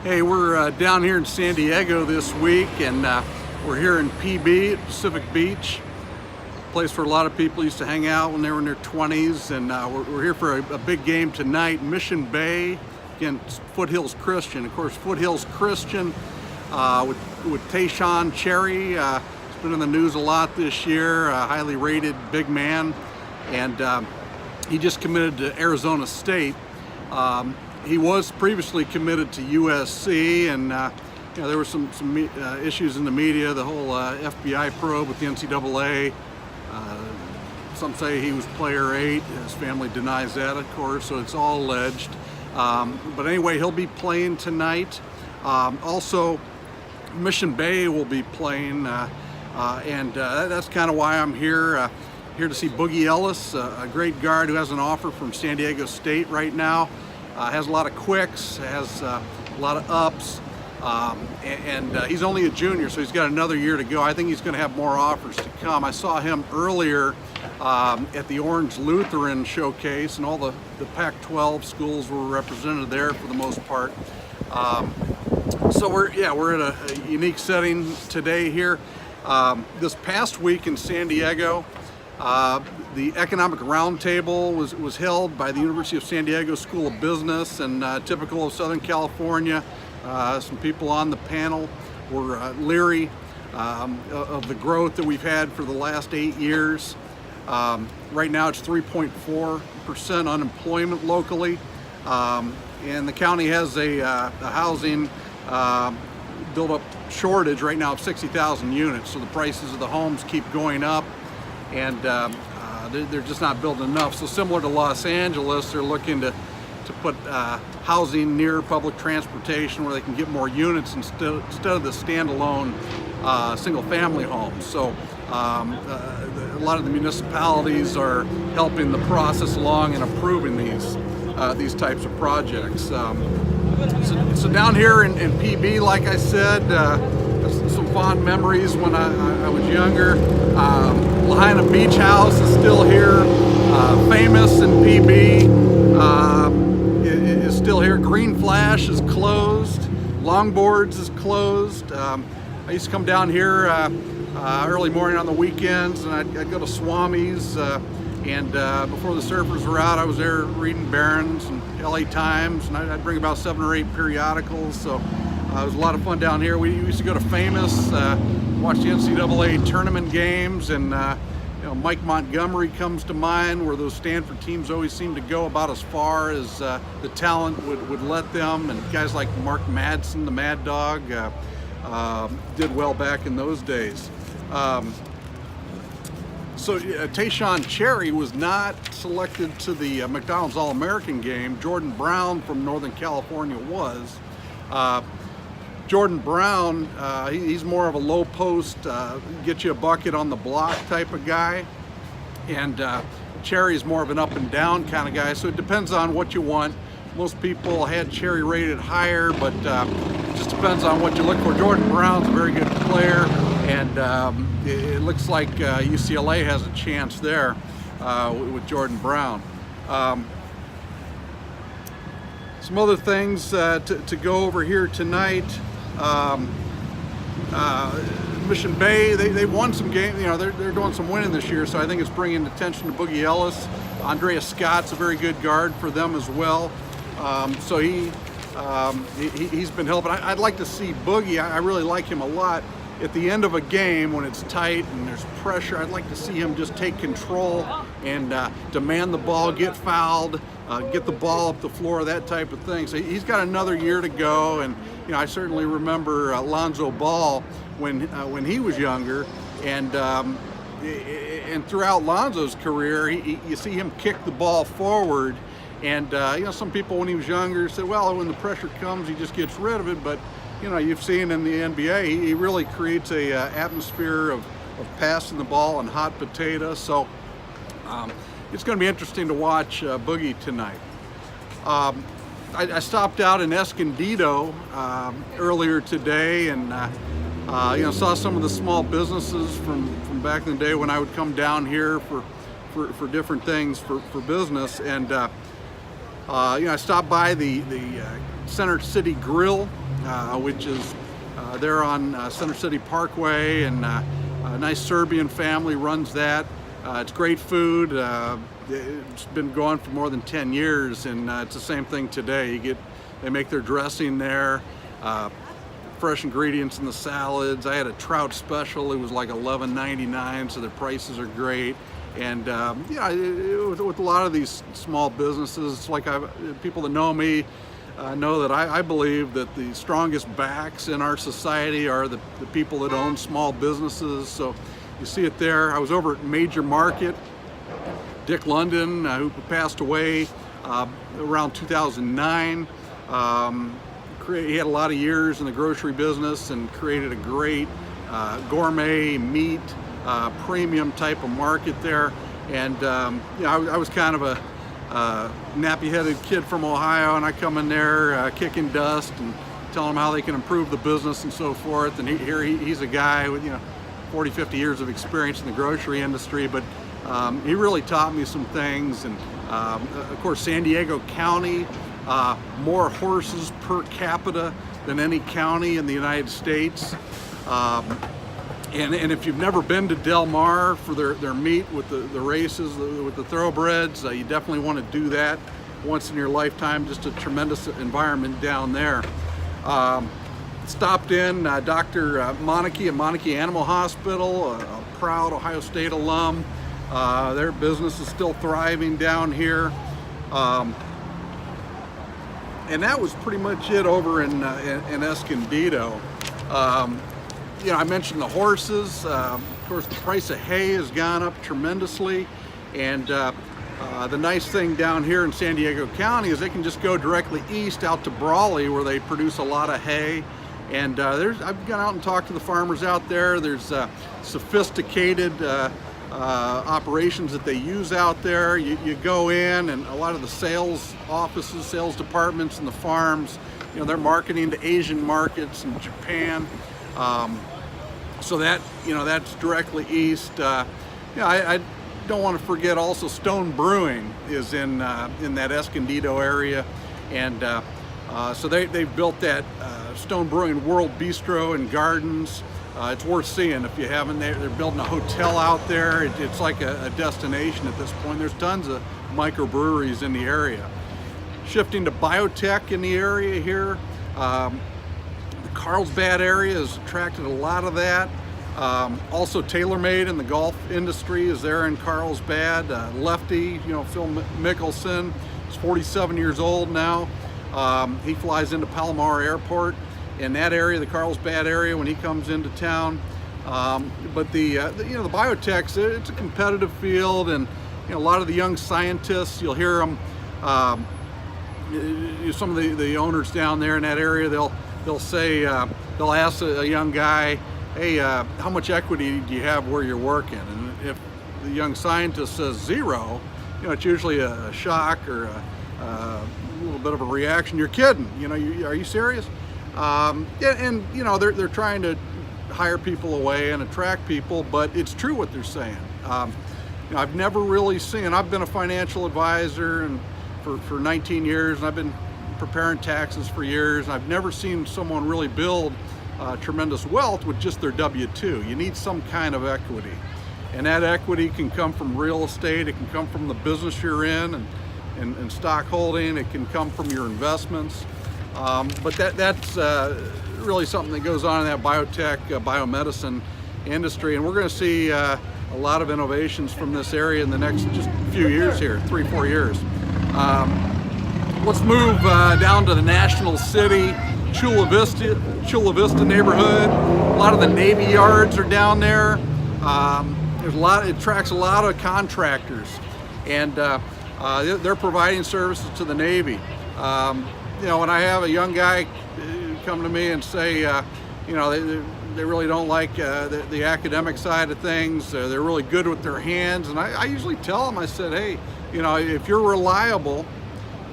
Hey, we're down here in San Diego this week, and we're here in PB at Pacific Beach, a place where a lot of people used to hang out when they were in their 20s, and we're here for a big game tonight. Mission Bay against Foothills Christian. Of course, Foothills Christian with Tayshaun Cherry. He's been in the news a lot this year, a highly rated big man, and he just committed to Arizona State. He was previously committed to USC, and there were some issues in the media, the whole FBI probe with the NCAA. Some say he was player 8. His family denies that, of course, so it's all alleged. But anyway, he'll be playing tonight. Also, Mission Bay will be playing, and that's kind of why I'm here. Here to see Boogie Ellis, a great guard who has an offer from San Diego State right now. Has a lot of quicks, has a lot of ups, and he's only a junior, so he's got another year to go. I think he's going to have more offers to come. I saw him earlier at the Orange Lutheran Showcase, and all the Pac-12 schools were represented there for the most part. So we're at a unique setting today here. This past week in San Diego, the Economic Roundtable was held by the University of San Diego School of Business, and typical of Southern California, some people on the panel were leery of the growth that we've had for the last 8 years. Right now it's 3.4% unemployment locally, and the county has a housing build-up shortage right now of 60,000 units, so the prices of the homes keep going up, and they're just not building enough. So similar to Los Angeles, they're looking to put housing near public transportation where they can get more units instead of the standalone single-family homes. So a lot of the municipalities are helping the process along and approving these types of projects. So down here in PB, like I said, some fond memories when I was younger. Lahaina Beach House is still here. Famous in PB is still here. Green Flash is closed. Longboards is closed. I used to come down here early morning on the weekends, and I'd go to Swami's. And before the surfers were out, I was there reading Barron's and LA Times, and I'd bring about 7 or 8 periodicals. So it was a lot of fun down here. We used to go to Famous, watch the NCAA tournament games, and Mike Montgomery comes to mind, where those Stanford teams always seem to go about as far as the talent would let them, and guys like Mark Madsen, the Mad Dog, did well back in those days. So Tayshaun Cherry was not selected to the McDonald's All-American game. Jordan Brown from Northern California was. Jordan Brown, he's more of a low post, get you a bucket on the block type of guy, and Cherry is more of an up and down kind of guy, so it depends on what you want. Most people had Cherry rated higher, but it just depends on what you look for. Jordan Brown's a very good player, and it looks like UCLA has a chance there with Jordan Brown. Some other things to go over here tonight. Mission Bay, they won some games. They're doing some winning this year, so I think it's bringing attention to Boogie Ellis. Andreas Scott's a very good guard for them as well. So he's been helping. I'd like to see Boogie. I really like him a lot. At the end of a game, when it's tight and there's pressure, I'd like to see him just take control and demand the ball, get fouled, get the ball up the floor, that type of thing. So he's got another year to go, and I certainly remember Lonzo Ball when he was younger, and throughout Lonzo's career, you see him kick the ball forward, and some people when he was younger said, well, when the pressure comes, he just gets rid of it, but you've seen in the NBA, he really creates a atmosphere of passing the ball and hot potato. So it's going to be interesting to watch Boogie tonight. I stopped out in Escondido earlier today, and saw some of the small businesses from back in the day when I would come down here for different things for business, and I stopped by the Center City Grill which is there on Center City Parkway, and a nice Serbian family runs that. It's great food. It's been going for more than 10 years, and it's the same thing today. They make their dressing there, fresh ingredients in the salads. I had a trout special. It was like $11.99, so the prices are great. And with a lot of these small businesses, it's like people that know me know that I believe that the strongest backs in our society are the people that own small businesses. So you see it there. I was over at Major Market. Dick London, who passed away around 2009, he had a lot of years in the grocery business and created a great gourmet meat premium type of market there. And I was kind of a nappy-headed kid from Ohio, and I come in there kicking dust and telling them how they can improve the business and so forth. And he's a guy with 40, 50 years of experience in the grocery industry, but he really taught me some things. And of course, San Diego County, more horses per capita than any county in the United States. And if you've never been to Del Mar for their meet with the races, with the thoroughbreds, you definitely want to do that once in your lifetime. Just a tremendous environment down there. Stopped in Dr. Monarchy at Monarchy Animal Hospital, a proud Ohio State alum. Their business is still thriving down here. And that was pretty much it over in Escondido. I mentioned the horses. Of course, the price of hay has gone up tremendously. And the nice thing down here in San Diego County is they can just go directly east out to Brawley, where they produce a lot of hay. And I've gone out and talked to the farmers out there. There's sophisticated operations that they use out there. You go in, and a lot of the sales offices, sales departments in the farms, they're marketing to Asian markets and Japan. So that's directly east. I don't want to forget also Stone Brewing is in that Escondido area, and so they've built that Stone Brewing World Bistro and Gardens. It's worth seeing if you haven't. They're building a hotel out there. It's like a destination at this point. There's tons of microbreweries in the area. Shifting to biotech in the area here. The Carlsbad area has attracted a lot of that. Also TaylorMade in the golf industry is there in Carlsbad. Lefty, Phil Mickelson, is 47 years old now. He flies into Palomar Airport in that area, the Carlsbad area, when he comes into town. But the biotechs, it's a competitive field, and a lot of the young scientists, you'll hear them. Some of the owners down there in that area, they'll say, they'll ask a young guy, hey, how much equity do you have where you're working? And if the young scientist says zero, it's usually a shock or a little bit of a reaction. You're kidding, are you serious? They're trying to hire people away and attract people, but it's true what they're saying. I've never really seen, I've been a financial advisor and for 19 years, and I've been preparing taxes for years, and I've never seen someone really build tremendous wealth with just their W-2. You need some kind of equity, and that equity can come from real estate, it can come from the business you're in, and stock holding, it can come from your investments. But that's really something that goes on in that biotech, biomedicine industry, and we're going to see a lot of innovations from this area in the next just few years here, 3-4 years. Let's move down to the National City, Chula Vista neighborhood. A lot of the Navy yards are down there. It attracts a lot of contractors, and they're providing services to the Navy. When I have a young guy come to me and say, they really don't like the academic side of things, they're really good with their hands, and I usually tell them, I said, hey, if you're reliable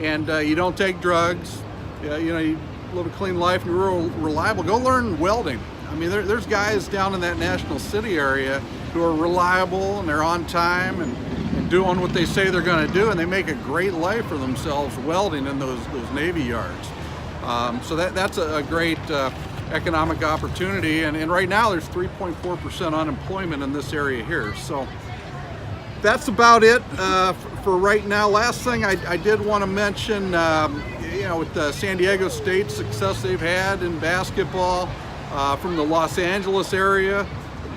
and you don't take drugs, you live a clean life and you're real reliable, go learn welding. I mean, there's guys down in that National City area who are reliable and they're on time and doing what they say they're going to do, and they make a great life for themselves welding in those Navy yards. So that's a great economic opportunity. And right now there's 3.4% unemployment in this area here. So that's about it for right now. Last thing I did want to mention, with the San Diego State success they've had in basketball, from the Los Angeles area,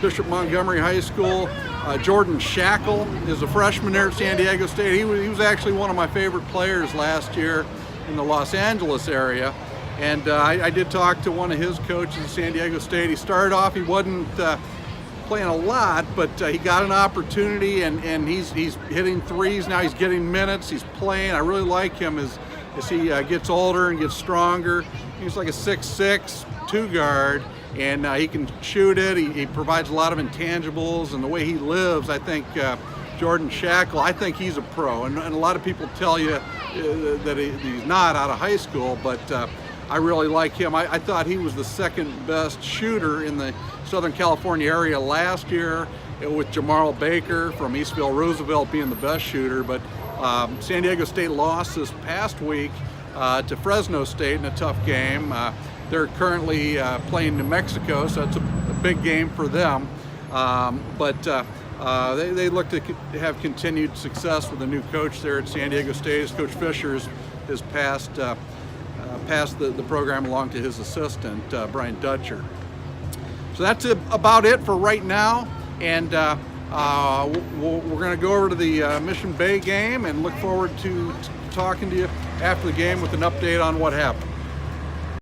Bishop Montgomery High School. Jordan Shackle is a freshman there at San Diego State. He was actually one of my favorite players last year in the Los Angeles area. And I did talk to one of his coaches at San Diego State. He started off, he wasn't playing a lot, but he got an opportunity, and he's hitting threes now. He's getting minutes, he's playing. I really like him as he gets older and gets stronger. He's like a 6'6", 2 guard, and he can shoot it. He provides a lot of intangibles, and the way he lives, I think Jordan Shackle, I think he's a pro. And a lot of people tell you that he's not out of high school, but I really like him. I thought he was the second best shooter in the Southern California area last year, with Jamal Baker from Eastville Roosevelt being the best shooter. But San Diego State lost this past week to Fresno State in a tough game. They're currently playing New Mexico, so it's a big game for them. But they look to have continued success with the new coach there at San Diego State, as Coach Fisher has passed the program along to his assistant, Brian Dutcher. So that's about it for right now, and we're going to go over to the Mission Bay game and look forward to talking to you after the game with an update on what happened.